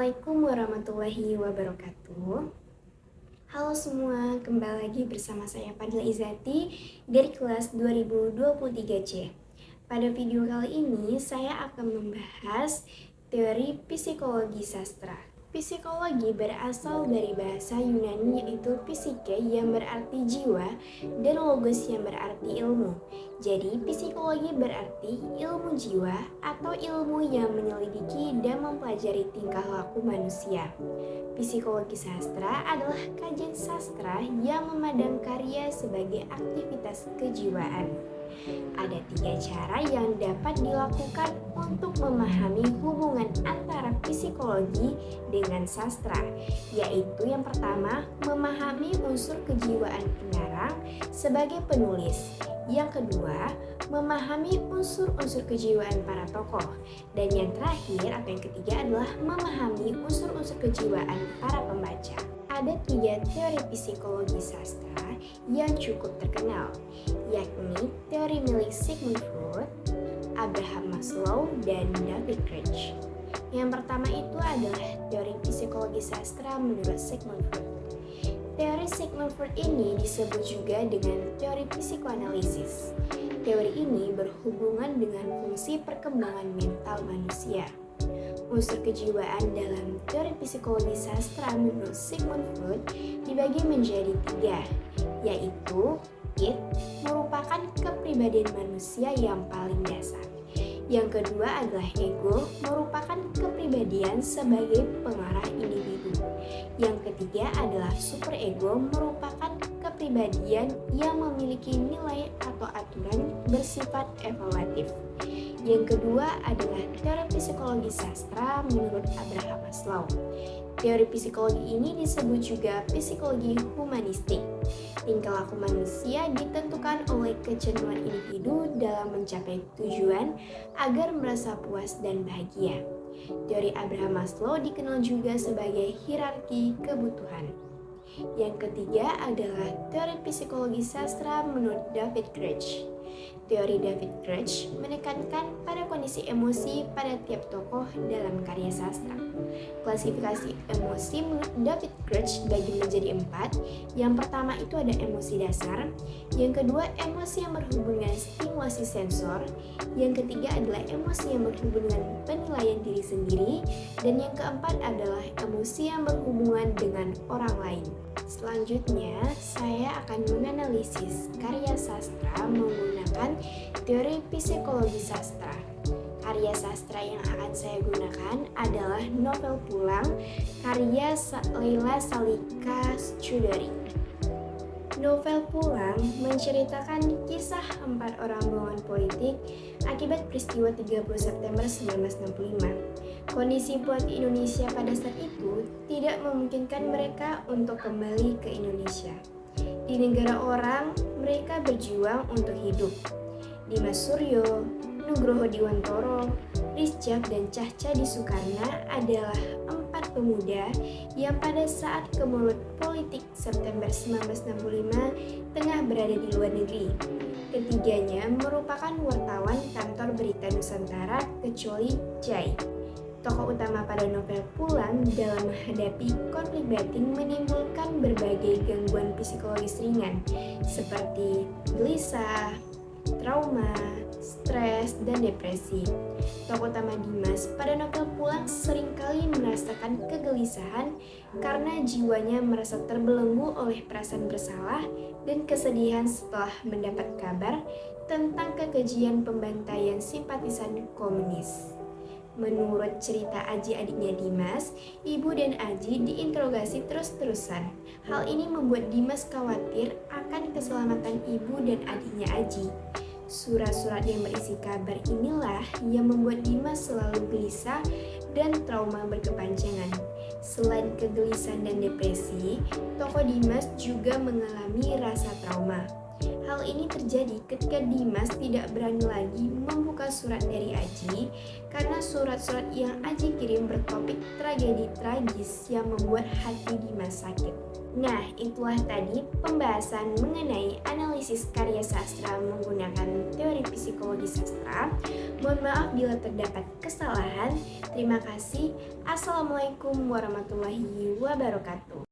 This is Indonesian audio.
Assalamualaikum warahmatullahi wabarakatuh. Halo semua, kembali lagi bersama saya Fadila Izati dari kelas 2023C. Pada video kali ini saya akan membahas teori psikologi sastra. Psikologi berasal dari bahasa Yunani yaitu psike yang berarti jiwa dan logos yang berarti ilmu. Jadi psikologi berarti ilmu jiwa atau ilmu yang menyelidiki dan mempelajari tingkah laku manusia. Psikologi sastra adalah kajian sastra yang memandang karya sebagai aktivitas kejiwaan. Ada 3 cara yang dapat dilakukan untuk memahami hubungan antara psikologi dengan sastra, yaitu yang pertama, memahami unsur kejiwaan pengarang sebagai penulis. Yang kedua, memahami unsur-unsur kejiwaan para tokoh. Dan yang terakhir atau yang ketiga adalah memahami unsur-unsur kejiwaan para pembaca. Ada 3 teori psikologi sastra yang cukup terkenal, yakni teori milik Sigmund Freud, Abraham Maslow, dan David Koresh. Yang pertama itu adalah teori psikologi sastra menurut Sigmund Freud. Teori Sigmund Freud ini disebut juga dengan teori psikoanalisis. Teori ini berhubungan dengan fungsi perkembangan mental manusia. Unsur kejiwaan dalam teori psikologi sastra menurut Sigmund Freud dibagi menjadi 3, yaitu id merupakan kepribadian manusia yang paling dasar. Yang kedua adalah ego, merupakan kepribadian sebagai pengarah individu. Yang ketiga adalah superego, merupakan kepribadian yang memiliki nilai atau aturan bersifat evaluatif. Yang kedua adalah teori psikologi sastra menurut Abraham Maslow. Teori psikologi ini disebut juga psikologi humanistik. Tingkah laku manusia ditentukan oleh kecenderungan individu dalam mencapai tujuan agar merasa puas dan bahagia. Teori Abraham Maslow dikenal juga sebagai hierarki kebutuhan. Yang ketiga adalah teori psikologi sastra menurut David Koresh. Teori David Koresh menekankan pada kondisi emosi pada tiap tokoh dalam karya sastra. Klasifikasi emosi menurut David Koresh dibagi menjadi 4. Yang pertama itu ada emosi dasar, yang kedua emosi yang berhubungan dengan stimulasi sensor, yang ketiga adalah emosi yang berhubungan dengan penilaian diri sendiri, dan yang keempat adalah emosi yang berhubungan dengan orang lain. Selanjutnya, saya akan menganalisis karya sastra menggunakan teori psikologi sastra. Karya sastra yang akan saya gunakan adalah novel Pulang karya Leila Salika Chudori. Novel Pulang menceritakan kisah 4 orang buronan politik akibat peristiwa 30 September 1965. Kondisi politik Indonesia pada saat itu tidak memungkinkan mereka untuk kembali ke Indonesia. Di negara orang, mereka berjuang untuk hidup. Dimas Suryo, Nugroho Diwantoro, Rizjak, dan Cahcadi Soekarno adalah 4 pemuda yang pada saat kemelut politik September 1965 tengah berada di luar negeri. Ketiganya merupakan wartawan kantor Berita Nusantara kecuali Jai. Tokoh utama pada novel Pulang dalam menghadapi konflik batin menimbulkan berbagai gangguan psikologis ringan seperti gelisah, trauma, stres, dan depresi. Tokoh utama Dimas pada novel Pulang seringkali merasakan kegelisahan karena jiwanya merasa terbelenggu oleh perasaan bersalah dan kesedihan setelah mendapat kabar tentang kekejian pembantaian simpatisan komunis. Menurut cerita Aji adiknya Dimas, ibu dan Aji diinterogasi terus-terusan. Hal ini membuat Dimas khawatir akan keselamatan ibu dan adiknya Aji. Surat-surat yang berisi kabar inilah yang membuat Dimas selalu gelisah dan trauma berkepanjangan. Selain kegelisahan dan depresi, tokoh Dimas juga mengalami rasa trauma. Hal ini terjadi ketika Dimas tidak berani lagi membuka surat dari Aji karena surat-surat yang Aji kirim bertopik tragedi tragis yang membuat hati Dimas sakit. Nah, itulah tadi pembahasan mengenai analisis karya sastra menggunakan teori psikologi sastra. saya. Mohon maaf bila terdapat kesalahan. Terima kasih. Assalamualaikum warahmatullahi wabarakatuh.